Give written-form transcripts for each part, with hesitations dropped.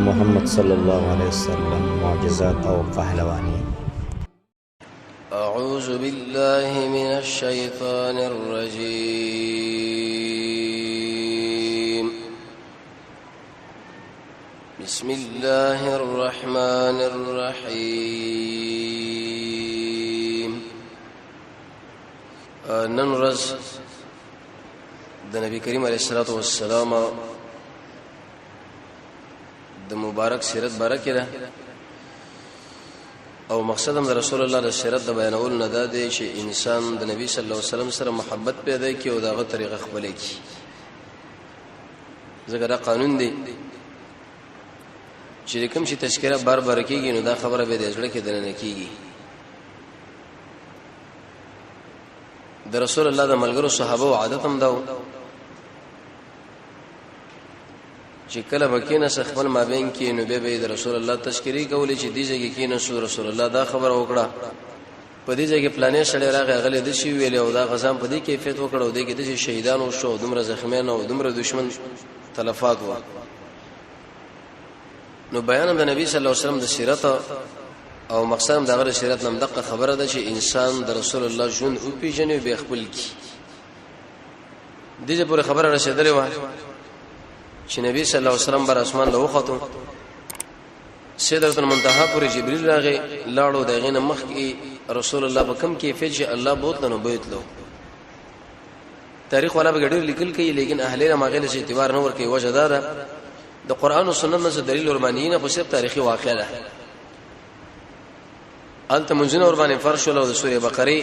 محمد صلى الله عليه وسلم معجزات او پهلوانی. أعوذ بالله من الشيطان الرجيم. بسم الله الرحمن الرحيم. ننرز د نبی کریم علیه الصلاۃ والسلام د مبارک سیرت برکه ده او مقصدم د رسول الله د سیرت د بیانول نه ده چې انسان د نبی صلی الله علیه وسلم سره محبت پیدا کړي او دغه طریقه خپل کړي. ځکه دا قانون دی چې کوم چې تذکرہ بار بار کیږي نو دا خبره به د ځړه کې دنه کیږي. د رسول الله د ملګرو صحابه او عادت هم دا چې کله بکینه خپل مابین کې نو به د رسول الله تذکری کولې چې دیږي کې نو رسول الله دا خبر وکړه په دې ځای کې پلانې سره راغی غلې د شي ویل او دا غزام په دې کیفیت وکړو د کې د شهیدانو شو دومره زخمیان او دومره دشمن تلفات و. نو بیان د نبی صلی الله علیه وسلم د سیرت او مقصد د غره سیرت نم دغه خبره ده چې انسان د رسول الله ژوند او پیژنې به خپل کی دغه پوره خبره رسیدلې و چې نبی صلی الله علیه وسلم بر اسمان له وختو سدرۃ المنتهى پر جبرئیل راغی لاړو دغه نه مخ کې رسول الله په کم کیفیت چې الله بوتلنو بیتلو تاریخ ولا بغیر لیکل کوي لیکن اهل ماغله سے اعتبار نه ور کوي وجه دا ده د قران او سنت نه دلیل ورمانینه په صرف تاریخي واقعه ده. انت منځنه ور باندې فرش ولو د سوره بقره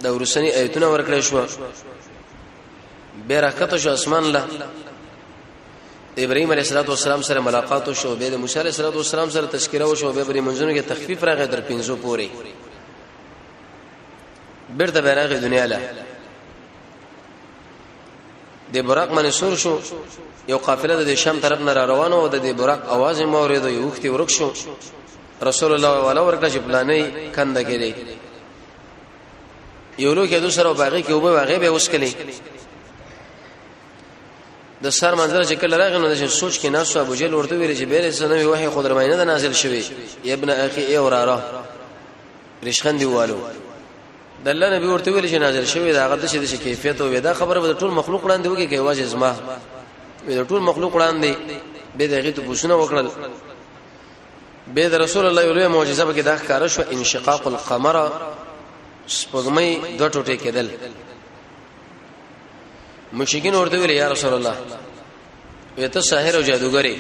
د ورسنی آیتونه ورکړې شو بیرکته شو اسمان له ابراهيم عليه السلام سره ملاقات شو به د موسی عليه السلام سره تذکرہ وشو به بری منځونو کې تخفیف راغی در 500 پورې بیرته بیرغه دنیا له د براق باندې سور شو یو قافله د شام طرف نه روانه و د براق आवाज مورید یو وخت ورک شو رسول الله ولا ورکه چې پلانې کنده کړي یو لوګي د سره باغې کې وبه باغې به وسکلي د سر منظر چې کله راغی نو د سوچ کې ناس ابو جهل ورته ویل چې بیره سنوي وحي خود رمینه د نازل شوی ابن اخي ای وراره رشخندي والو د الله نبی ورته ویل چې نازل شوی دا غته چې د کیفیت او دا خبره به ټول مخلوق وړاندې وکي کې واجب زما به ټول مخلوق وړاندې به دغه ته پوښتنه وکړل به د رسول الله یو لوی معجزه به کې دا ښکار شو انشقاق القمر سپوږمۍ دوه ټوټې کېدل. مشکین ورته ویل یا رسول الله وته ساحر او جادوګری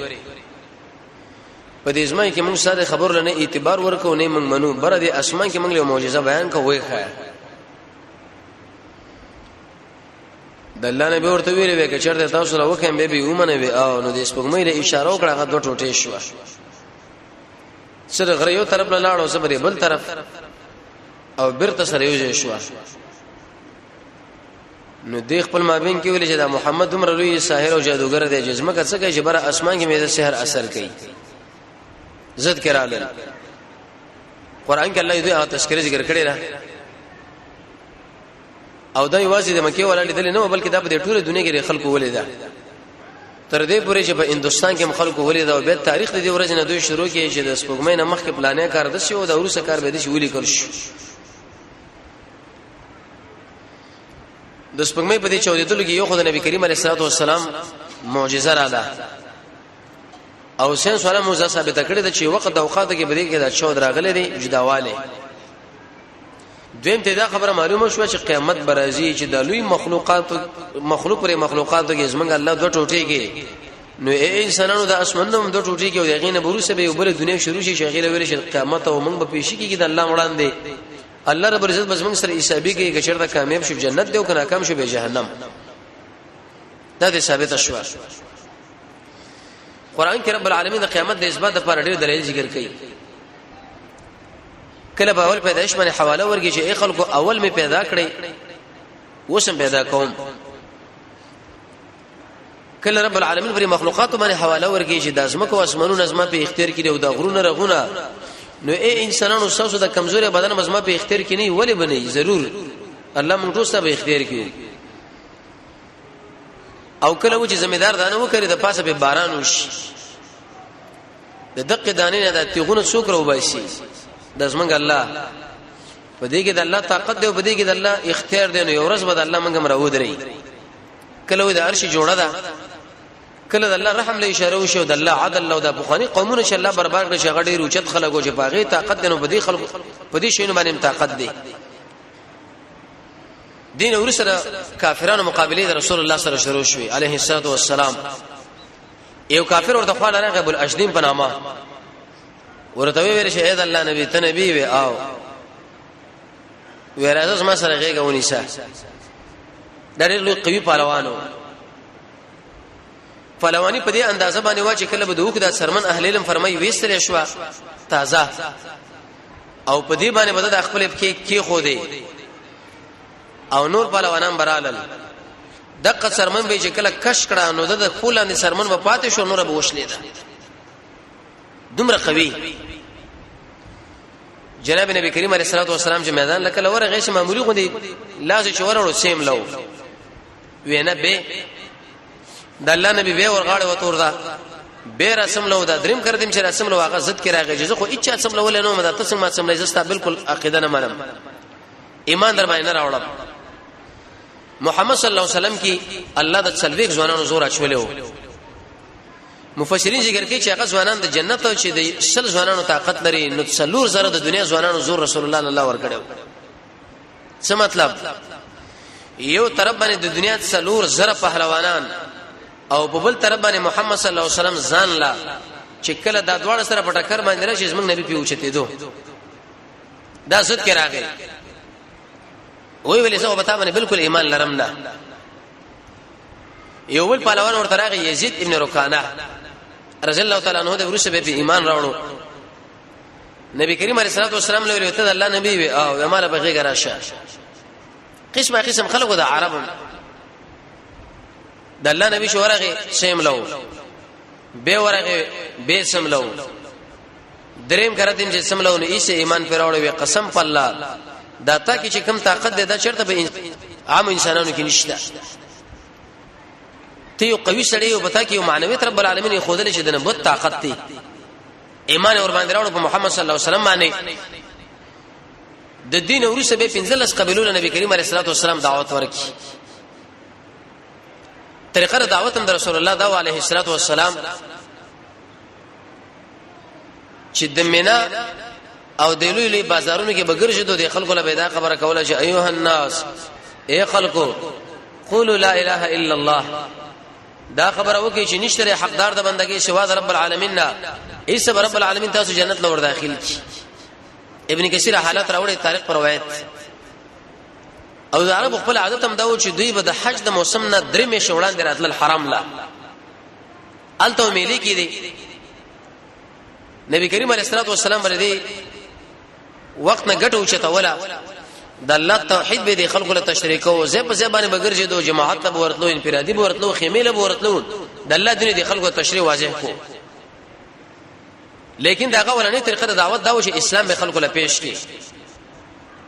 په دې ځمای کې موږ ساده خبر لنه اعتبار ورکو نه موږ منو بر دې اسمان کې موږ له معجزه بیان کوی ښه د الله نبی ورته ویل وکړه چرته تاسو له وکم به به ومنه وی او نو د سپوږمۍ له اشاره وکړه هغه دوه ټوټې شو سره غره یو طرف له لاړو سره بل طرف او برته سره یو شو نو د خپل مابین کې ویل چې دا محمد عمر لوی ساحر او جادوګر دی جسمه کڅ کوي چې بر اسمان کې مې د سحر اثر کوي زد کړهل قران کې الله دې تذکرہ ذکر کړی را او دا یوازې د مکه ولا لیدل نه بلکې دا په ټوله دنیا کې خلکو ولیدا تر دې پورې چې په هندستان کې خلکو ولیدا او به تاریخ د دې ورځې نه دوی شروع کړي چې د سپوږمۍ نه مخکې پلانې کار د شو د ورسره کار به دي شو ویل کړ شو د سپوږمۍ په دې چودېدلو کې یو خدای نبی کریم علیه الصلاه والسلام معجزه را ده او سین سره موزه ثابت کړی د چې وخت د اوقات کې بده کې دا چود راغلي دي جداواله دویم ته دا خبره معلومه شو چې قیامت برازي چې د لوی مخلوق پر مخلوقاتو کې زمنګ الله دوه ټوټې کې نو انسانانو د اسمنو دوه ټوټې کې او دغه نه بروسه به بل دنیا شروع شي شغله ویل چې قیامت او موږ به پیشي کې د الله وړاندې الله رب العزت بس موږ سره حسابي کې چې چرته کامیاب شو جنت دی او کنه ناکام شو به جهنم دا دې ثابت شو. قران کې رب العالمین د قیامت د اثبات لپاره ډېر دلایل ذکر کړي. کله په اول پیدائش باندې حواله ورګي چې خلکو اول می پیدا کړی وسم پیدا کوم کله رب العالمین پر مخلوقات باندې حواله ورګي چې د ازمکو اسمانونو ازما په اختیار کې دی او د غرونه رغونه نو اے انسانانو سوسو د کمزوري بدن مزما په اختیار کې نه ولی بنئ ضرور الله موږ ټول ته به اختیار کړي او کله و چې زمیدار دانه وکړي د پاسه به باران وشي د دقه دانې نه د تیغونه څوک راو باسي د زمنګ الله په دې کې د الله طاقت دی او په دې کې د الله اختیار دی نو یو ورځ به الله موږ مرو دري کله و د عرش جوړه ده کله د الله رحم له اشاره وشو د الله عدل او د بخاری قومونه چې الله برباد کړي شغړې روچت خلکو چې پاغي طاقت دنو بدی خلکو بدی شینو باندې طاقت دی دین ورسره کافرانو مقابله د رسول الله سره شروع شوه عليه الصلاه والسلام یو کافر ورته خپل راغه ابو الاشدیم په نامه ورته ویل شه اې د الله نبی ته نبی و او ورته ما سره غيګه ونیسه ډېر لوی قوي پهلوانو پهلوانی په دې اندازه باندې وا چې کله به دوک د سرمن اهل علم فرمایي وېستل شو تازه او په دې باندې بده د خپل کې خو دی او نور پهلوانان برالل دغه سرمن به چې کله کش کړه نو د خپل سرمن په پاتې شو نور به وشلیدا دومره قوي جناب نبی کریم علیه الصلاه والسلام چې میدان لکه لور غیش معمولی غوندي لازم چې ورړو سیم لو وینه به د الله نبی به ورغاړه وتور دا به رسم لو دا دریم کړ دیم چې رسم لو هغه زد کې راغی چې خو اچا رسم لو ولنو مده تاسو ما سم لایستا بالکل عقیده نه منم ایمان در باندې راوړم محمد صلی الله علیه وسلم کی الله د څلويک ځوانانو زور اچولیو مفسرین ذکر کوي چې هغه ځوانان د جنت او چې د شل ځوانانو طاقت لري نو څلور زره د دنیا ځوانانو زور رسول الله الله ورکړو څه مطلب یو طرف باندې د دنیا څلور زره پهلوانان او په بل طرف باندې محمد صلی الله علیه وسلم ځان لا چې کله دا دواړه سره په ټکر باندې راشي زمونږ نبی پیوچته دو دا زد کې راغی وی ویلې زه په تا باندې بالکل ایمان لرم نه یو ول پهلوان ورته راغی یزید ابن رکانه رضی الله تعالی عنہ د ورسره به ایمان راوړو نبی کریم علیه الصلاه والسلام له ویته د الله نبی وی او یماله بغیګ راشه قسمه قسم خلقو د عربو د الله نبی شو ورغه سیم لو به ورغه به سم لو دریم کړه چې سم لو نه ایسه ایمان پر راوړو قسم په الله دا تا کې چې کم طاقت ده دا چرته به عام انسانانو کې نشته ته یو قوي سړی او پتا کې یو معنویت رب العالمین خودل چې د نبوت طاقت دی ایمان اور باندې راوړو په محمد صلی الله علیه وسلم باندې د دین ورسره به 15 قبیلو نبی کریم علیه الصلاه والسلام دعوت ورکړي طریقه دعوت د رسول الله دا علیه الصلاه والسلام چې د مینا او د لوی بازارونو کې بغیر شدو د خلکو له پیدا خبره کوله چې ایها الناس اے خلکو قولوا لا اله الا الله دا خبره وکي چې نشته حقدار د بندګۍ سوا د رب العالمین نه ایسه رب العالمین تاسو جنت لور داخل کی ابن کثیر حالات راوړي تاریخ پر روایت او د عرب خپل عادت هم دا و چې دوی به د حج د موسم نه درې میاشتې وړاندې راتل الحرام لا الته ملي کې دي نبی کریم علیه الصلاه والسلام باندې وخت نه ګټو چته ولا د الله توحید به د خلکو له تشریک او زب زبانه بغیر دو جماعت ته ورتلو انفرادي ورتلو خیمه له ورتلو د الله دین د خلکو تشریح واضح کو لیکن داغه ولنې طریقه د دعوت دا و چې اسلام به خلکو له پیش کی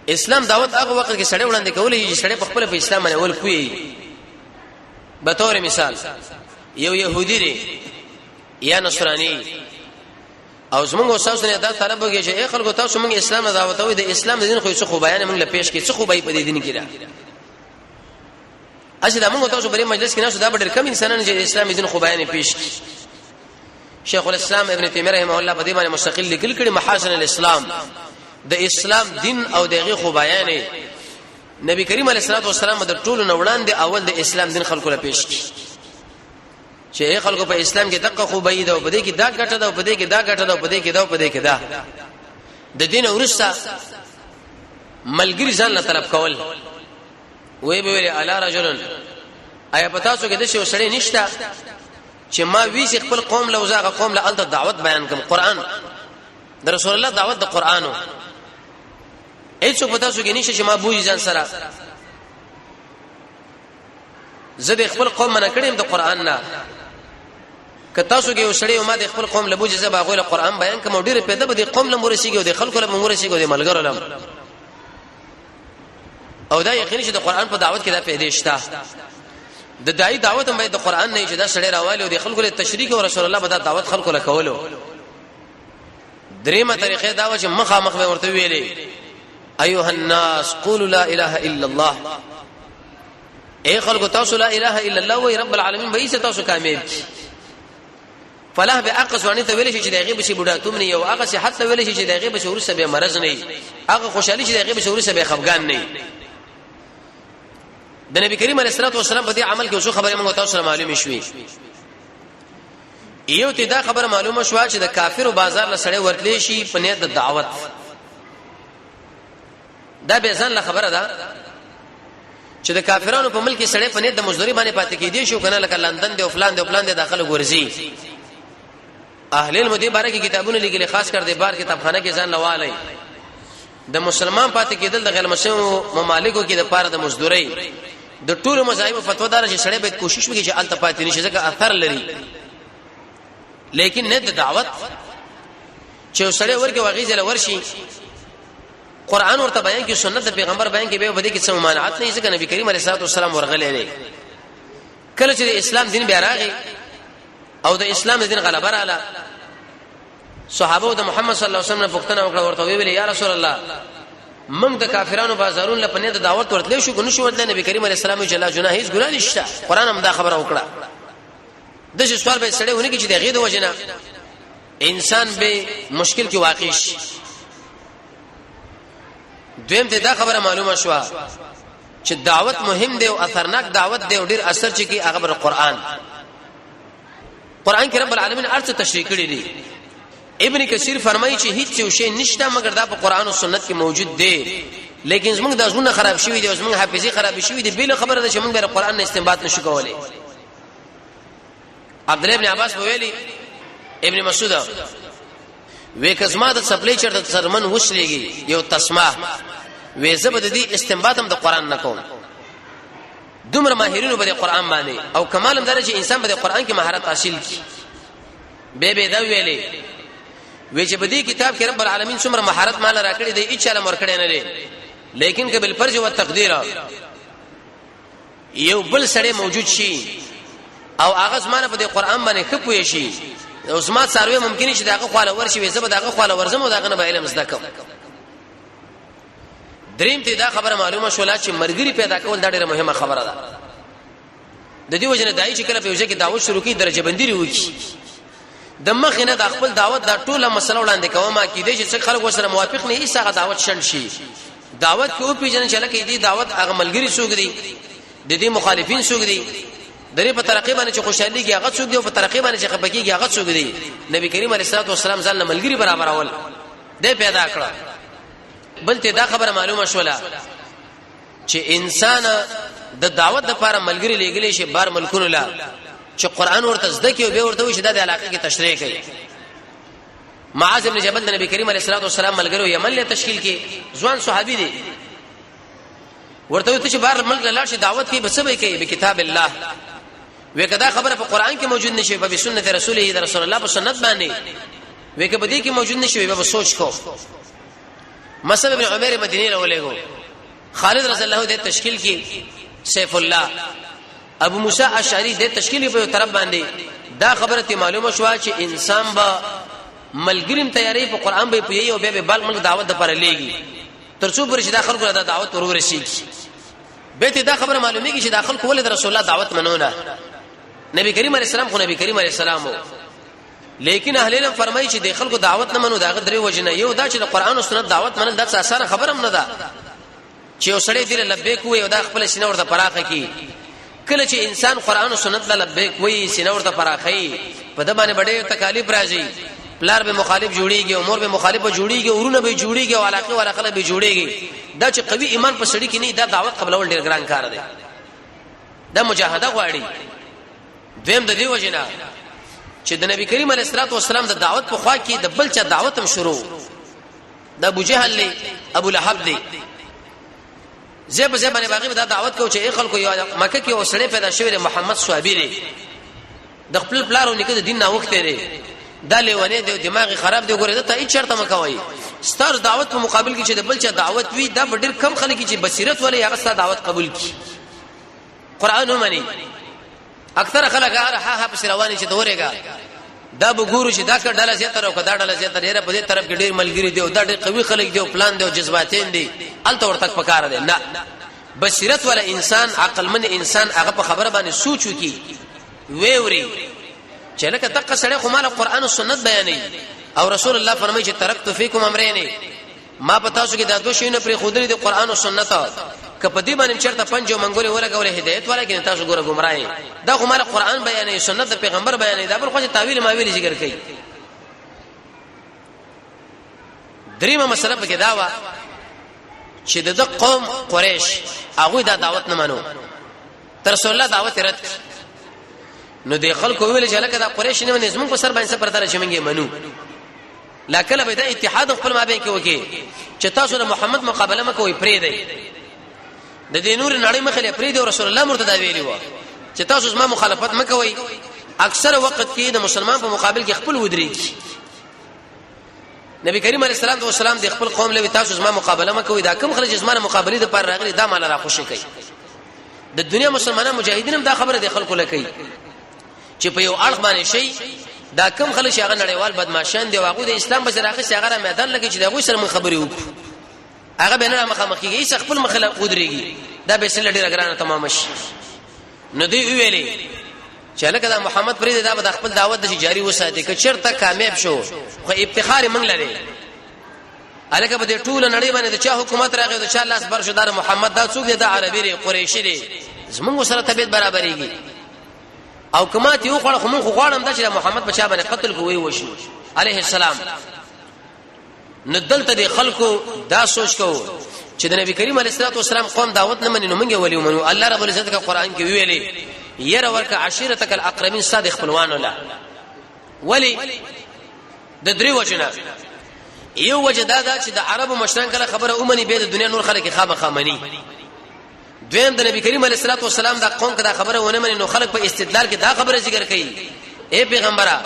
اسلام دعوت هغه وخت کې سړی وړاندې کولې چې سړی په خپل په اسلام باندې ول کوي به تور مثال یو يهودي دی یا نصراني او زمونږ استاد نه دا طلب وکړي چې اے خلکو تاسو موږ اسلام نه دعوت وي د اسلام د دین خو څه خو بیان موږ له پیش کې څه خو به په دې دین کې را اصل موږ تاسو بری مجلس کې نه دا ډېر کم انسانان چې اسلام دین خو بیان پیش کړي شیخ الاسلام ابن تیمیه رحمه الله په دې باندې مستقل لیکل کړي محاسن الاسلام د اسلام دین او دغه خو بیان نبی کریم علیه الصلاه والسلام د ټولو نه وړاندې اول د اسلام دین خلکو له پیش کړي چې خلکو په اسلام کې دغه خو بيد او په دې کې دا ګټه ده او په دې کې دا ګټه ده او په دې کې دا او په دې کې دا د دین ورسره ملګری ځان له طرف کول وې به ویل الا رجل ایا پتا څو کې د شی وسړې نشته چې ما ویس خپل قوم له وزاغه قوم له انت دعوت بیان کوم قران د رسول الله دعوت د قرانو هیڅ پتا څو کې نشته چې ما بوې ځان سره زه د خپل قوم نه کړم د قران نه کتا سو کې وسړی او ما د خپل قوم لبوجه زبا غوله قران بیان کوم ډیره پیدا به د قوم لمورسیږي او د خلکو لمورسیږي او د ملګرو لم او دا یقیني چې د قران په دعوت کې دا پیدا شته د دای دعوت هم د قران نه چې دا سړی راوالي او د خلکو له تشریک او رسول الله به دا دعوت خلکو له کولو دریمه طریقې دا و چې مخامخ به ورته ویلې ايها الناس قولوا لا اله الا الله اے خلکو تاسو لا اله الا الله و رب العالمین به تاسو کامیاب فلاح به اقص ونی ته ویل شي چې دغه به شي بډاتوم نه یو هغه صحت ته ویل شي چې دغه به شعور سبه مرز نه هغه خوشحالي چې دغه به شعور سبه خفقان نه د نبی کریم علیه الصلاه والسلام په دې عمل کې اوسه خبره موږ تاسو سره معلومه شوې یو ته دا خبره معلومه شو چې د کافرو بازار له سړی ورتلې شي په نیت د دعوت دا به ځان له خبره ده چې د کافرانو په ملک کې سړی په نیت د مزدوري باندې پاتې کېدی شو کنه لکه لندن دی او فلان دی او فلان دی داخله ګورځي اهل علم دې باره کې کتابونه لیکلي خاص کر دې بار کتابخانه کې ځان لوالي د مسلمان پاتې کېدل د غیر مسلمان ممالکو کې د پاره د مزدوري د ټولو مذاهب فتوا دار چې سړی به کوشش وکړي چې الته پاتې نشي ځکه اثر لري لیکن نه د دعوت چې سړی ورګه واغې ځل ورشي قران ورته بیان کې سنت د پیغمبر بیان کې به بده کې څه ممانعت نه ځکه نبی کریم علیه الصلاه والسلام ورغلې کله چې اسلام دین بیا راغی او د اسلام دین غلبه رااله صحابه د محمد صلی الله علیه وسلم پوښتنه وکړه ورته ویل یا رسول الله موږ د کافرانو بازارون لپاره د دعوت ورتلې شو کنه شو ورته نبی کریم علیه السلام جل جلاله هیڅ ګناه نشته قران هم دا خبره وکړه د څه سوال به سړی ونه کې چې د غید وجنه انسان به مشکل کې واقع شي دویم ته دا خبره معلومه شو چې دعوت مهم دی او اثرناک دعوت دی او ډیر اثر چي کې هغه بر قران کې رب العالمین ارڅ تشریح کړی دی ابن کثیر فرمایي چې هیڅ شی نشته مګر دا په قران او سنت کې موجود دی لیکن زموږ د ځونه خراب شوی دی زموږ حافظي خراب شوی دی بل خبره ده چې موږ د قران نه استنباط نشو کولای عبد الله ابن عباس ویلي ابن مسعود وې کزما د سپلې چرته سرمن وشلېږي یو تسمع وې زبد دي استنباط هم د قران نه کوم دومره ماهرینو په قران باندې او کمال هم درجه انسان په قران کې مهارت حاصل کی به دا ویلې وې چې په دې کتاب کې رب العالمین څومره مهارت مال راکړي دی اچاله مور کړي نه لري لیکن کبل فرج او تقدیر یو بل سړی موجود شي او هغه زمانه په قران باندې خپوي شي عثمان ساروی ممکن شي داغه خواله ورشي وې زبر داغه خواله ورزم او داغه نه علم زده کوم دریم ته دا خبره معلومه شولا چې مرګري پیدا کول دا ډیره مهمه خبره ده د دې وجنه دای چې کله په یوځای کې دعوت شروع کی درجه بندي وکړي د مخینه د خپل دعوت دا ټوله مسله وړاندې کومه کې دي چې خلک وسره موافق نه ایسه دعوت شند شي دعوت کې او پیژنه چې لکه دې دعوت هغه ملګری سوګ دي د دې مخالفین سوګ دي درې په طریقې باندې چې خوشحالي کې هغه څوک دی او په طریقې باندې چې خپګي هغه څوک دی نبی کریم علیه الصلاه والسلام ځل ملګری برابر اول دې پیدا کړ بل ته دا خبره معلومه شولا چې انسان د دعوت لپاره ملګری لګلې شي بار ملکونو لا چې قران ورته زده کې او به ورته وشي د علاقې کې تشریح کوي معاذ ابن جبل د نبی کریم علیه الصلاه والسلام ملګرو یمن له تشکیل کې ځوان صحابي دي ورته ته چې بار ملک لا شي دعوت کې بسبې کوي په کتاب الله وکدا خبره په قران کې موجود نشي په سنت رسول الله په سنت باندې وکبدي کې موجود نشي په سوچ کو مصعب ابن عمر مدینه ولېګو خالد رضی الله عنه د تشکیل کې سیف الله ابو موسی اشعری د تشکیل په طرف باندې دا خبره ته معلومه شو چې انسان با ملګریم تیاری په قران به پوي او به بل ملک دعوت د پر لېږي ترڅو پر چې داخل کړه دا دعوت ورورسي به ته دا خبره معلومه کی چې داخل کول د رسول الله دعوت منونه نبی کریم علیه السلام خو نبی کریم علیه السلام لیکن اهل علم فرمایي چې د خلکو دعوت نه منو دا غدري وجنه یو دا چې د قران او سنت دعوت منل دا اسانه خبره هم نه ده چې وسړی دې لبیک وي او دا خپل سینه ورته پراخه کی کله چې انسان قران او سنت لبیک وي سینه ورته پراخه په د باندې ډېر تکالیف راځي پلار به مخالف جوړیږي امور به مخالف جوړیږي ورونه به جوړیږي او علاقه ورخله به جوړیږي دا چې قوي ایمان په سړی کې نه دا دعوت قبلول ډېر ګران کار دی دا مجاهده غواړي دویم د دې وجنه چې د نبی کریم علیه الصلاه والسلام د دعوت په خوا کې د بل چا دعوت هم شروع د ابو جهل له ابو لهب دی زب باندې باغی د دعوت کو چې خلکو یو مکه کې اوسړه پیدا شوی محمد صحابي دی د خپل پلارو نیکه د دین نه وخت دی دا لیونه دی دماغ خراب دی ګوره ته هیڅ شرط مکوي ستاسو دعوت په مقابل کې چې د بل چا دعوت وي دا ډېر کم خلک چې بصیرت ولې هغه ستاسو دعوت قبول کړي قران ومني اکثر خلک ها په رواني چې دورېګا دا وګورو چې دا کډاله زیاتره او کډا ډاله زیاتره ډیره په دې طرف کې ډیر ملګری دی او دا ډیر قوي خلک دی او پلان دی او جذباتین دی الته ورته پکاره دی نه بصیرت ولا انسان عقل من انسان هغه په خبره باندې سوچ وکي وېوري چې لکه تک سره خو مال قران او سنت بیانې او رسول الله فرمایي چې ترکت فیکم امرین ما پتا شو کې دا دوه شیونه پر خودري دی قران او سنت کپه دې باندې چرته پنځو منګولې ورګولې هدایت ولا کې تاسو ګوره گمراهي دا خو مال قران بیانې سنت د پیغمبر بیانې دا بل خو تعویل ماویل ذکر کوي دریمه مسله په کې دا و چې د قوم قریش هغه دا دعوت نه منو تر رسول الله دعوت رد نو د خلکو ویل چې لکه دا قریش نه منځ موږ په سر باندې پرته چې موږ منو لکه به دا اتحاد خپل مابین کې وکي چې تاسو د محمد مقابله مکوئ پرې دی د دې نور نړۍ مخه پرې دی رسول الله مرتضی ویلی و چې تاسو زما مخالفت مکوئ اکثر وخت کې د مسلمان په مقابل کې خپل ودرېږي نبی کریم علیه السلام والسلام د خپل قوم له تاسو زما مقابله مکوئ دا کوم خلک زما مقابله د پر راغلي دا مال را خوشي کوي د دنیا مسلمانانو مجاهدین هم دا خبره د خلکو لکې چې په یو اړخ باندې شي دا کم خلک هغه نړیوال بدمعشان دی واغو د اسلام په سره کې هغه میدان لګي چې دا غوي سره من خبرې وکړو هغه به نه مخامخيږي چې خپل مخله ودرېږي دا به سره ډیره ګرانه تمام شي نو دی ویلي چې لکه دا محمد فرید دا به خپل دعوت د جاری وساتي که چیرته کامیاب شو خو افتخار موږ لري الکه په دې ټول نړۍ باندې د چا حکومت راغی د چا لاس بر شو دار محمد دا څوک دی د عربي ری قریشي دی زموږ سره طبيعت برابرېږي او کما ته یو خړ خو مونږ غواړم دا چې محمد بچا باندې قتل کوي وشي عليه السلام ندلته دي خلکو دا سوچ کو چې د نبی کریم علیه الصلاه والسلام قوم دعوت نه مني نو مونږ ولي ومنو الله رب العزت کا قران کې ویلي ير ورک عشيرتك الاقربين صادق خپلوان ولا ولي د درې وجنه یو وجدا دا چې د عربو مشران کله خبره اومني به د دنیا نور خلک خامخامني دویم د نبی کریم علیه الصلاه والسلام دا قوم کدا خبره ونه مني نو خلک په استدلال کې دا خبره ذکر کوي اے پیغمبره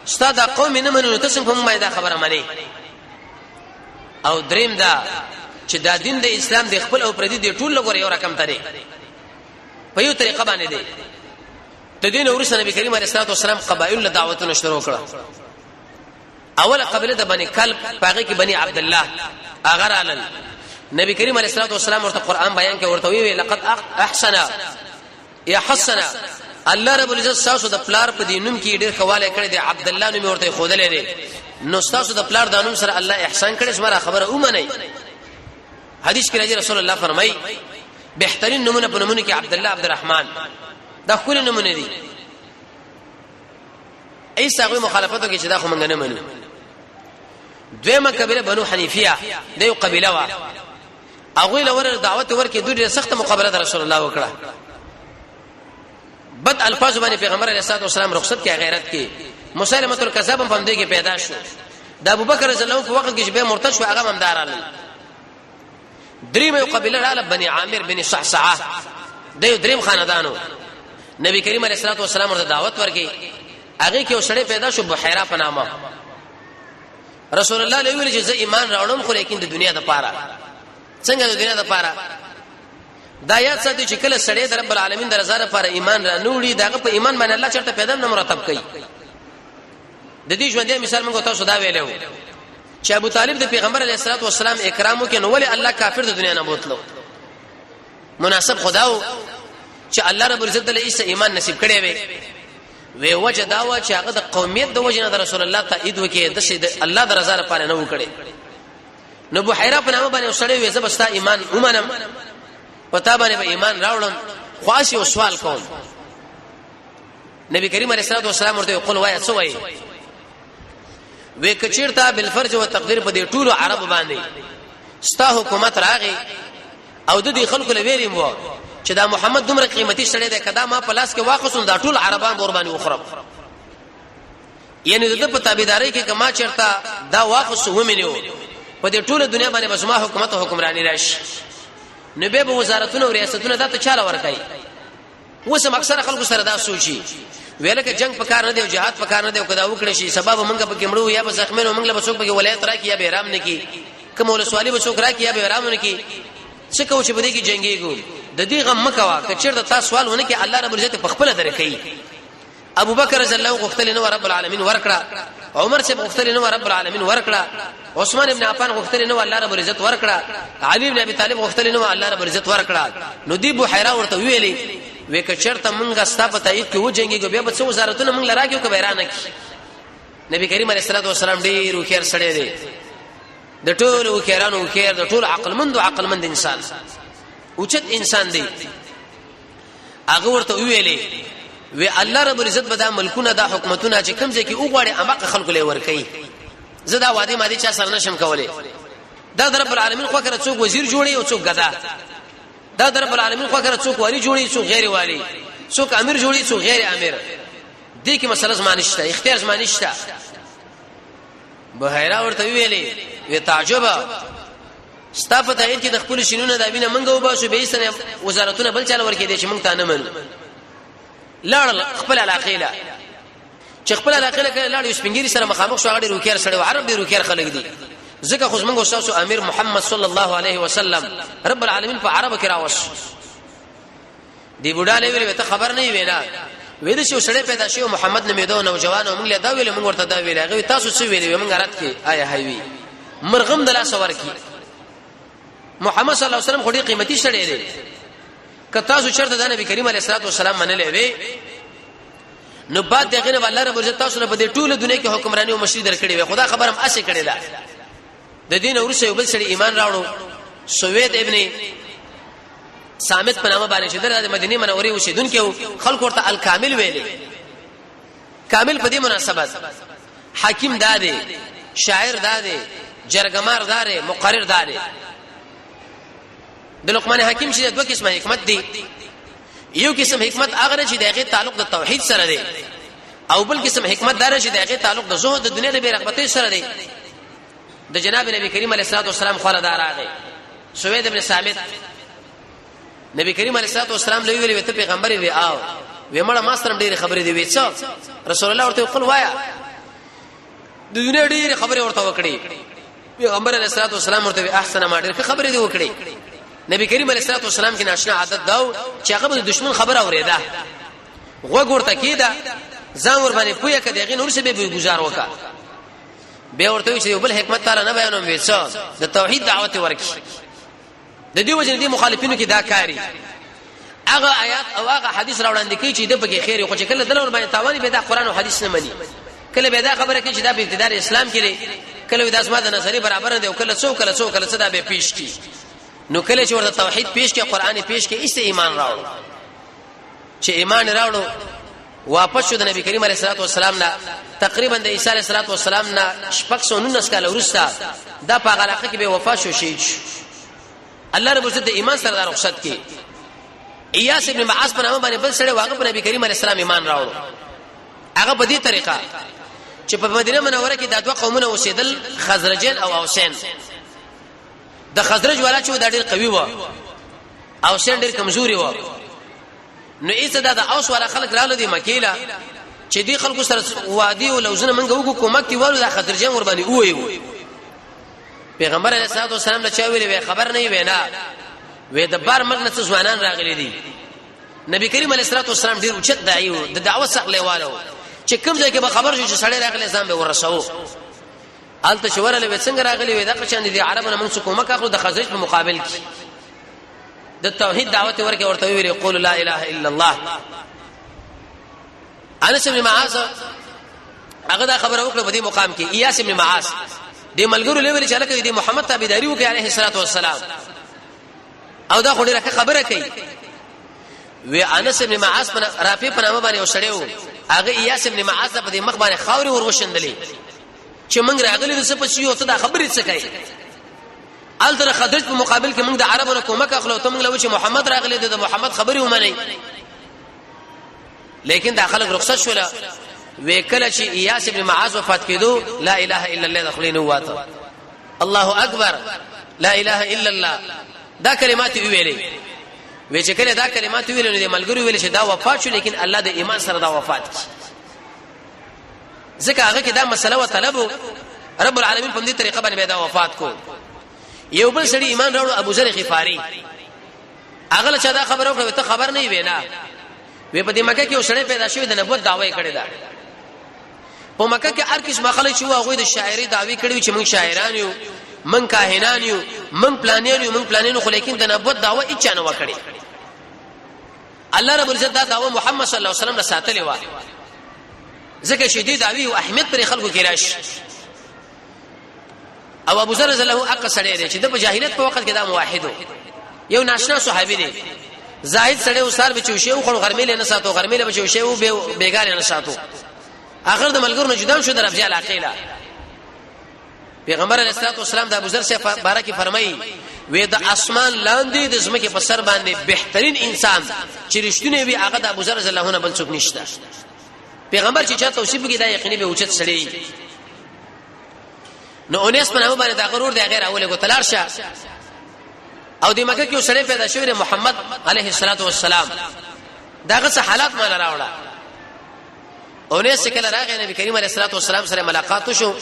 ستاسو دا قوم نه منو تاسو کوم ما دا خبره مانی او دریم دا چې دا دین د اسلام د خپل او پردي د ټول لګور یو رقم ترې په یو طریقه باندې دی د دین ورسره نبی کریم علیه الصلاه والسلام قبایل له دعوتونو شروع کړه اوله قبیله د بنی کلب پاغه کې بنی عبد الله اگر علل نبی کریم علیه الصلاه والسلام ورته قران بیان کې ورته وی لقد احسن یا حسن الله رب العزت تاسو د پلار په دینوم کې ډېر خواله کړی دی عبد الله نوم ورته خودلې دی نو تاسو د پلار د انوم سره الله احسان کړی زما خبره اومنه حدیث کې راځي رسول الله فرمایي بهترین نمونه په نمونه کې عبد الله عبد الرحمن دا خپل نمونه دي ایساغه مخالفتو کې چې دا خو مونږ نه منو دویمه قبیله بنو حنیفیه د یو قبیله وا هغه لور دعوت ورکې دوی سخت مقابله د رسول الله وکړه بد الفاظ باندې پیغمبر علیه الصلاه والسلام رخصت کې غیرت کې مسلمه الکذاب هم دې کې پیدا شو د ابوبکر رضی الله عنه په وخت کې چې به مرتد شو هغه ممدار دریم یو قبیله رااله بني عامر بن صعصعه د یو دریم خاندانو نبی کریم علیه الصلاه والسلام ورته دعوت ورکې هغه کې وسړی پیدا شو بحیرا په نامه رسول الله له ویل چې زه ایمان راوړم خو لیکن د دنیا د پاره څنګه د دنیا د پاره دا یاد ساتي چې کله سړی د رب العالمین د رضا لپاره ایمان را نوړي دغه په ایمان باندې الله چرته پیدا نه مرتب کوي د دې ژوندې مثال موږ تاسو دا ویلو چې ابو طالب د پیغمبر علیه الصلاه والسلام اکرامو کې نو ولې الله کافر د دنیا نه بوتلو مناسب خداو چې الله رب العزت له ایمان نصیب کړي وي وجه داوا چې هغه د قومیت د وجه نه د رسول الله تایید وکي د الله د رضا لپاره نه وکړي نو بحیرا په نامه باندې وسړی وې زبستا ایمان ومنم پتا باندې به ایمان راوړم خاص یو سوال کوم نبی کریم علیه الصلاه والسلام ورته قول وای څه وای وې کچیرتا بالفرج او تقدیر په دې ټولو عرب باندې ستا حکومت راغی او د دې خلکو لویریم وو چې دا محمد دومره قیمتي شړې ده کدا ما پلاس کې واقعون دا ټول عربان قرباني وخرب یعنی د په تابعداري کې کما چرتا دا واقع ومنو په دې ټوله دنیا باندې بس ما حکومت او حکمرانی راشي نبی به وزارتونو او ریاستونو دا ته چاله ورکای وسم اکثر خلکو سره دا سوچي ویل کې جنگ پکار نه دی او jihad پکار نه دی او کدا وکړي شي سبب منګه پکې مړو یا بزخمنو منګه بسوک پکې ولایت را کیه به رام نه کی کوم ول سوالی بسوک را کیه به رام نه کی څه کو چې بده کې جنگي ګو د دې غم مکوا که چیرته تاسو سوال ونه کې الله رب العزت په خپل درکې ابو بکر رضی الله عنه غختل نو رب العالمین ورکړه عمر سے غختل نو رب العالمین ورکړه عثمان ابن عفان غختل نو الله رب العزت ورکړه علي ابن ابي طالب غختل نو الله رب العزت ورکړه نو دی بحیرا ورته ویلي وې که چرته مونږه ستا په تایید کې و جنگي کو بیا به څو وزارتونه مونږ لراکیو که بیرانه کی نبی کریم علیه الصلاه والسلام ډیر خیر سره دی د ټولو خیرانو خیر د ټولو عقلمند انسان اوچت انسان دی هغه ورته ویلي وی الله رب العزت بدا ملکونه دا حکومتونه چې کوم ځای کې وګړي اماقه خلق له ور کوي زدا وادي مادي چا سره نشم کولای دا رب العالمین خو کړه څوک وزیر جوړي او څوک غدا دا رب العالمین خو کړه څوک والی جوړي څوک غیر والی څوک امیر جوړي څوک غیر امیر دې کې مسله زما نشته اختیار زما نشته بحیرا ورته ویلي وی تعجب ستافته ان کې د خپل شینونه دا وینه منګو باسو به سره وزارتونه بل چاله ورکې دي چې مونږ ته نه منو لاړ خپل علاقې لا چې خپل علاقې لا لاړ سپنګيري سره مخامخ شو هغه روکیر سره عرب دی روکیر خلک دي ځکه خو زمونږ استاد امیر محمد صلی الله علیه وسلم رب العالمین په عرب کې راوش دی بوډاله ویل ته خبر نه وینا وېد شو سړی پیدا شو محمد نمیدو نوجوان موږ له دا ویل موږ ورته دا ویل هغه تاسو څه ویل موږ رات کې آیا هاوی مرغم دلا سوار کی محمد صلی الله علیه وسلم خوري قیمتي شړې دي کتا سو چرته د نبی کریم علیه الصلاه والسلام منلې وي نو بعد دغه نه الله رب عزت تاسو په دې ټوله دنیا کې حکمرانی او مشري درکړي وي خدا خبرم اسه کړي دا د دین ورسې یو بل سړي ایمان راوړو سوید ابن صامت په نامه باندې چې د مدینه منورې اوسیدونکو خلق ورته الکامل ویلي کامل په دې مناسبت حکیم داده شاعر داده جرګمار داده مقرر داده د لقمان حکیم چې دوه قسمه حکمت دي یو قسم حکمت هغه چې دغه تعلق د توحید سره دی او بل قسم حکمت دار چې دغه تعلق د زهد د دنیا د بیرغبتۍ سره دی د جناب نبی کریم علیه الصلاه والسلام خو دار راغی سوید ابن ثابت نبی کریم علیه الصلاه والسلام لوي ویلي ته پیغمبر وی آو وی مړه ما سره ډېر خبرې دی وی څه رسول الله ورته قل وایا د دنیا ډېر خبرې ورته وکړي پیغمبر علیه الصلاه والسلام ورته احسن ما ډېر خبرې دی وکړي نبی کریم علیه الصلاه والسلام کې ناشنا عادت داو چې هغه د دشمن خبر اوریدا غوږ ورته کیدا ځان ور باندې پوهه کړي هغه نور څه به گزار وکا به ورته چې بل حکمت تعالی نه بیانوم وېڅ د توحید دعوت ورکړي د دې وجه دي مخالفینو کې دا کاری هغه آیات او هغه حدیث راوړاندې کوي چې د پکې خیر خو چې کله دلور باندې تاوانی به دا قران او حدیث نه مني کله به دا خبره کوي چې دا په ابتدار اسلام کې کله د اسماء د نظری برابر دی او کله څو صدا به پیش کی نو کله چې ورته توحید پیش کې قران پیش کې ایسه ایمان راوړو چې ایمان راوړو واپس شو د نبی کریم علیه الصلاه والسلام نه تقریبا د عیسی علیه الصلاه والسلام نه شپږ 19 کال ورسته دا په علاقه کې به وفات شو شهید الله رب عزت د ایمان سره رخصت کې ایاس ابن معاذ په نامه باندې بل سره واقع په نبی کریم علیه السلام ایمان راوړو هغه په دې طریقه چې په مدینه منوره کې د دوه قومونه اوسېدل خزرجین او اوسین د خزرج والا چې د ډېر قوي و او سین ډېر کمزوري و نو ایسه د اوس والا خلک رااله دي مکیلا چې دی خلکو سره وادي او لوزنه منګه وګو کومک دی والو د خزرجین ور باندې وې پیغمبر علیه الصلاه والسلام له چا ویلې خبر نه وینا وې د بار مغنه ځوانان راغلي دي نبی کریم علیه الصلاه والسلام ډېر اوچت دایو د دعوت څخه لیوالو چې کوم ځای کې به خبر شو چې سړی راغلی ځان به ورسو آلته شوره له څنګه راغلی وې دا قشان دي عربونه موږ کومک اخلو د خزرج په مقابل کې د توحید دعوت ورکه ورته ویل یقول لا اله الا الله انس بن معاذ هغه دا خبره وکړه په دې مقام کې ایاس بن معاذ د ملګرو لویل چې لکه د محمد تابعداري وکړي عليه الصلاه والسلام او دا خو ډیره خبره کوي وی انس بن معاذ په رافی په نامه باندې وسړیو هغه ایاس بن معاذ په دې مخ باندې خاوري ور وشندلې چې موږ راغلي د څه په شیو ته دا خبرې څه کوي التر خدرج په مقابل کې موږ د عربونو کومک اخلو ته موږ لوي چې محمد راغلی د محمد خبري ومني لیکن دا خلک رخصت شول وکله چې ایاس ابن معاذ وفات کېدو لا اله الا الله دخلینو واته الله اکبر لا اله الا الله دا کلمات ویلې وی چې کله دا کلمات ویل نو د ملګری ویل چې دا وفات شو لیکن الله د ایمان سره دا وفات ځکه هغه کې دا مسله و طلب رب العالمین په دې طریقه باندې دا وفات کو یو بل سړي ایمان راوړ ابو ذر غفاری هغه چې دا خبر او ته خبر نه وینا وی په دې مکه کې یو سړی پیدا شوی د نبوت دعوی کړی دا په مکه کې هر کس مخالف شو هغه د شاعري دعوی کړی چې موږ شاعران یو من کاهنان یو من پلانینو خو لیکن د نبوت دعوه هیڅ نه وکړي الله رب عزت دا دعوه محمد صلی الله علیه وسلم نه ساتلې و ځکه شدید دعوی او اهمیت پر خلکو کې راشي او ابو ذر رضی الله عنه سړی دی چې د جاهلیت په وخت کې دا موحد یو ناشنا صحابي دی زاهد سړی وسار بچو شی خو غرمېله نه ساتو غرمېله بچو شی او بیګار نه ساتو اخر د ملګرو نه جدا شو د رفجال عقیله پیغمبر علیه الصلاه والسلام د ابو ذر سے بارکی فرمایي وې د اسمان لاندې د زمکه په سر باندې بهترین انسان چې رښتونه وي هغه د ابو ذر رضی الله عنه بل څوک نشته پیغمبر چې چا توصیف کوي دا یقیني به اوچت سړی نو اونیس په نامه باندې دا غرور دی غیر اوله کو تلار شه او د مکه کې سړی پیدا شوی محمد علیه الصلاه والسلام داغه څه حالات مال راوړه اونیس کله راغی نبی کریم علیه الصلاه والسلام سره ملاقات شو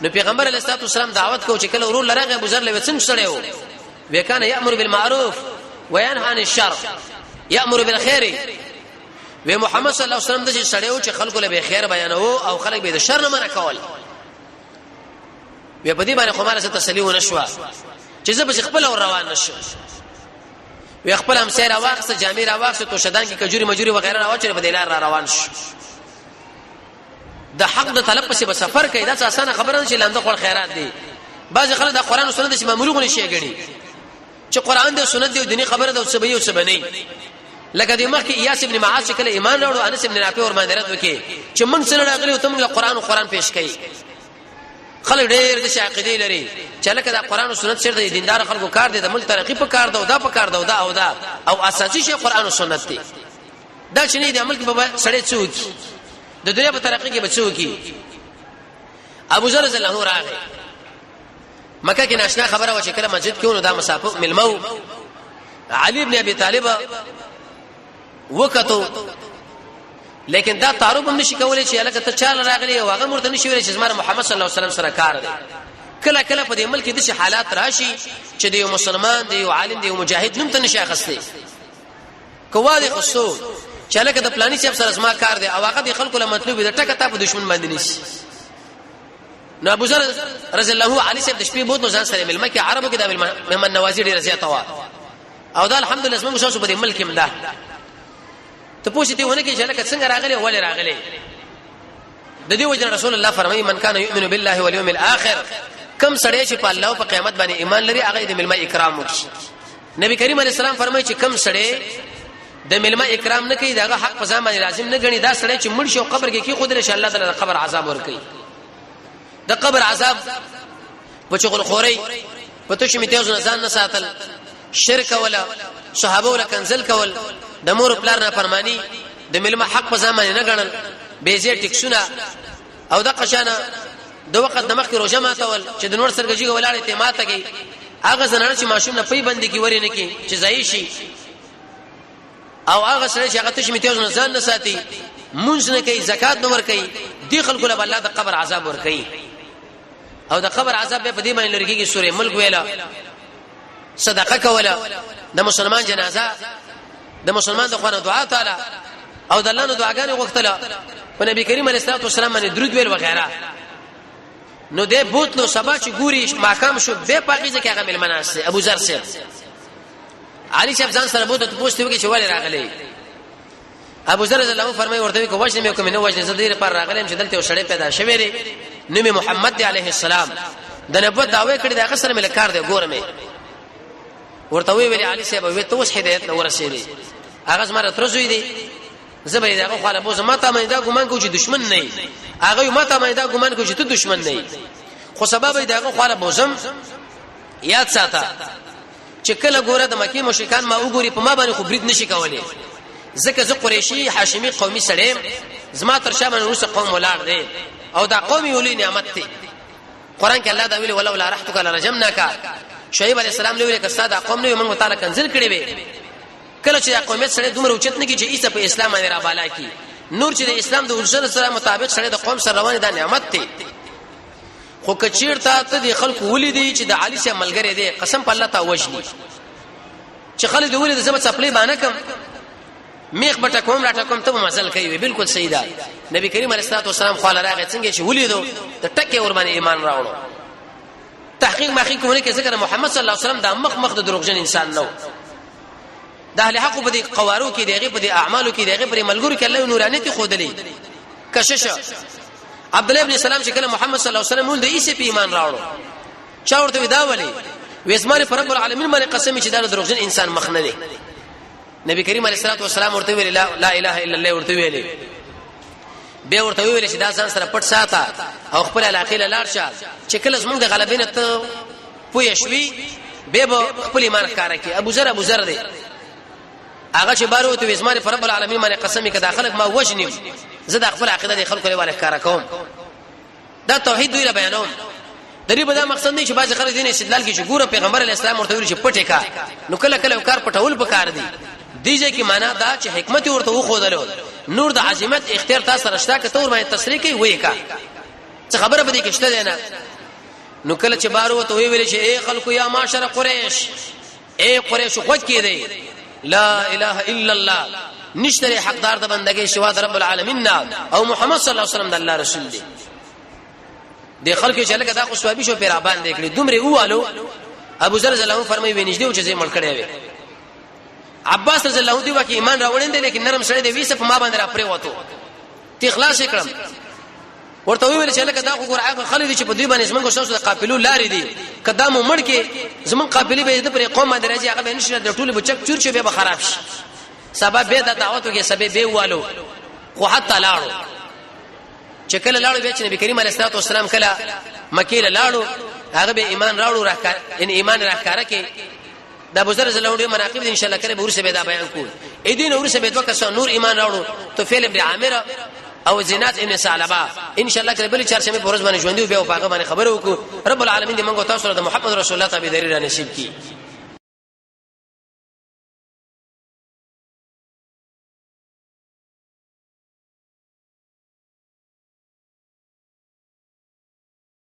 نو پیغمبر علیه الصلاه والسلام دعوت کو چې کله ورور لرغه ابو ذر له وسن سره و وکانه یامر بالمعروف وینهى عن الشر یامر بالخير و محمد صلی الله علیه وسلم د سړیو چې خلکو له خیر بیانو او خلک به د شر نه منع کول بیا په دې باندې خماره څه تسلی و نشو چې زه به خپل روان نشم و خپل هم سیر واقصه جامع را واقصه تو شدان کې کجوري مجوري وغیرہ راوچره په دلار را روان شو د حق د طلب په سفر کې دا اسانه خبره نشي لاندې خور خیرات دي بعض خلک د قران او سنت چې مامورونه شي غړي چې قران دی سنت دی دینی خبره ده او سبي او سبني لکه د مخ کې ایاس ابن معاذ کله ایمان راوړو انس ابن رافع اور باندې رد وکي چې موږ سره راغلي او تم قران او قران پیش کړي خلک ډېر د عقیده لري چې لکه د قران او سنت سره د دیندار خلکو کار دي د ملک ترقی په کار ده او دا په کار ده او دا او اساسي شی قران او سنت دي دا چې نه د عمل کې به سړی څوک د دنیا په ترقی کې بچو کی ابو ذر رضی الله عنه راغی مکه کې ناشنا خبره و چې کله مسجد کې ونه دا مسافه ملمو علي ابن ابي طالب وکتو لیکن دا تعارف هم نشي کولای چې الکه ته چاله راغلی او هغه مرته نشي ویل چې زما محمد صلی الله علیه وسلم سره کار دی کله کله په دې ملک کې د حالات راشي چې د یو مسلمان دی یو عالم دی یو مجاهد نوم ته نشي اخستي کواله خصو چې الکه د پلاني صاحب سره زما کار دی او هغه د خلکو له مطلوب دی ټکه ته په دشمن باندې نشي نو ابو ذر رضی الله عنه صاحب د شپې بوت نو ځان سره ملما کې عربو کې د مهمن نوازی ډیر زیاته وا او دا الحمدلله اسمه مشاسو په دې ملک کې مده ته پوښتې ونه کې چې لکه څنګه راغلي ولې راغلي د دې وجه رسول الله فرمایي من کان یؤمن بالله واليوم الاخر کم سړی چې په الله او په قیامت باندې ایمان لري هغه د ملما اکرام وکړي نبی کریم علیه السلام فرمایي چې کم سړی د ملما اکرام نه کوي داغه حق په ځان باندې لازم نه غني دا سړی چې مړ شي او قبر کې خود رسول الله تعالی د قبر عذاب ور کوي د قبر عذاب بچغل خوري پته شي میته ځان نه ساتل شرک ولا صحابه ولا کنزل کول د مور پلار نه فرمانی د ملما حق په ځان نه غنل بیزه ټیکسونه او د قشانه د وخت د مخ روزه ماتول چې د نور سرګجی ولاړې ته ماته کی هغه زنانه چې ماشوم نه پی بندي کی ورینه کی چې ځای شي او هغه سره چې هغه تشمیته ځان نه ساتي مونږ نه کوي زکات نه ور کوي دی خلکو له الله د قبر عذاب ور کوي او د قبر عذاب په دې باندې لرګي سورې ملک ویلا صدقه کوله د مسلمان جنازه د مسلمان د خوانه دعا تعالی او د الله نو دعاګانې وغوښتله په نبی کریم علیه الصلاه والسلام باندې درود ویل وغیرہ نو دې بوتلو سبا چې ګوري ماقام شو به پاکیزه کې هغه ملمناسه ابو ذر سره علي صاحب ځان سره بوته پوښتنه وکړي چې ولې راغلي ابو ذر رضی الله عنه فرمایي ورته کو وجه مې کوم نه وجه زدير پر راغلم چې دلته وشړې پیدا شوې لري نو محمد عليه السلام د نبوت دعوی کړی دا سره مل کار دی ګورم ورته ویلي علي صاحب وې ته اوس هدایت نو ورسېلې هغه زما ترزوی دی زبې دا خو خاله بوزه ماته مې دا ګمان کو چې دشمن نه هغه ماته مې دا ګمان کو چې ته دشمن نه خو سبب دا خو خاله بوزم یاد ساته چې کله ګوره د مکی مشرکان ما وګوري په ما باندې خو برید نشي کولای ځکه زه قریشي هاشمي قومي سړی زما تر شامن روس قوم ولار دی او دا قومي ولي نعمت دی قران کې الله دا ویلي ولولا رحتک لرجمناک شعیب علی السلام له ویل کستا دا قوم نه موږ تعالی کنزل کړي وي کله چې قومیت سره دومره اوچت نه کی چې ایسه په اسلام باندې را بالا کی نور چې د اسلام د اصول سره مطابق سره د قوم سره روان دي نعمت ته خو کچیر ته د خلکو ولیدي چې د علي سره ملګری دی قسم په الله ته وجني چې خلک د ولید زما خپلې باندې کم میخ بټه کوم راټه کوم ته مسل کوي بالکل صحیح ده نبی کریم علیه الصلاه والسلام خو راغی څنګه چې ولیدو د ټکه ور باندې ایمان راوړو تحقیق ماخی کوونه کې ذکر محمد صلی الله علیه وسلم د مخ د دروغجن انسان نو د اهل حق په دې قوارو کې دغه په دې اعمالو کې دغه پر ملګرو کې الله نورانیت خودلې کشش عبد الله ابن سلام چې کله محمد صلی الله علیه وسلم ول د عیسی په ایمان راوړو چا ورته ودا ولي وېسمانه پر رب العالمین باندې قسم چې دا دروغجن انسان مخ نه دی نبی کریم علیه الصلاه والسلام ورته ویل لا اله الا الله ورته ویل به ورته ویل چې دا ځان سره پټ ساته او خپل علاقه لار شه چې کله زمونږ د غلبین ته پوي شوي به خپل ایمان ښکارا کی ابو ذر دی هغه چې بارو ته وېسمانه پر رب العالمین باندې قسم کې داخلك ما وجنم زه د خپل عقیده د خلکو لپاره ښکارا کوم دا توحید دوی بیانوم دری په دا مقصد نه چې باز خلک دین استدلال کې چې ګوره پیغمبر اسلام ورته ویل چې پټه کا نو کله کار پټول پکار دی دیږي کې معنا دا چې حکمت ورته وخودلو نور د عظمت اختیار تاسو رښتا کې تور باندې تصریح کوي وې کا څه خبره به دې کې شته نه نو کله چې بارو ته ویل چې اے خلکو یا معاشر قریش اے قریش خود کې دی لا اله الا الله نشتري حقدار د بندګۍ سوا د رب العالمین او محمد صلی الله علیه وسلم د الله رسول دی د خلکو چې لکه دا خو سوابي شو پیرا باندې کړی دومره ووالو ابو ذر رضی الله عنه فرمایي وینځ دی چې زې مړ کړی وي عباس رضی الله عنه دی ایمان راوړین دی لیکن نرم سره دی ویسه په ما باندې را پرې وته تی اخلاص کړم ورته ویل چې لکه دا خو ګور خلک چې په دوی باندې زمونږ شاوسه د قافلو لارې دي قدامو مړ کې زمون قافلې به د پر قوم باندې راځي هغه به نشي د ټوله بچک چور شي به خراب شي سبب به د دعوتو کې سبب به والو خو حتی لاړو چې کله لاړو به چې نبی کریم علیه الصلاه والسلام کله مکه لاړو هغه به ایمان راوړو راکړ ان ایمان راکړه کې دا ابو ذر رضی الله عنه مناقب ان شاء الله کله به ورسه به دا بیان کول اې دین ورسه به دوه کسان نور ایمان راوړو تو فعل ابن عامر او زینات ابن ثعلبه ان شاء الله کله بل چارشنبه پرز باندې ژوندې به او هغه باندې خبرو کو رب العالمین دې موږ تاسو سره د محمد رسول الله تعالی دې نصیب کړي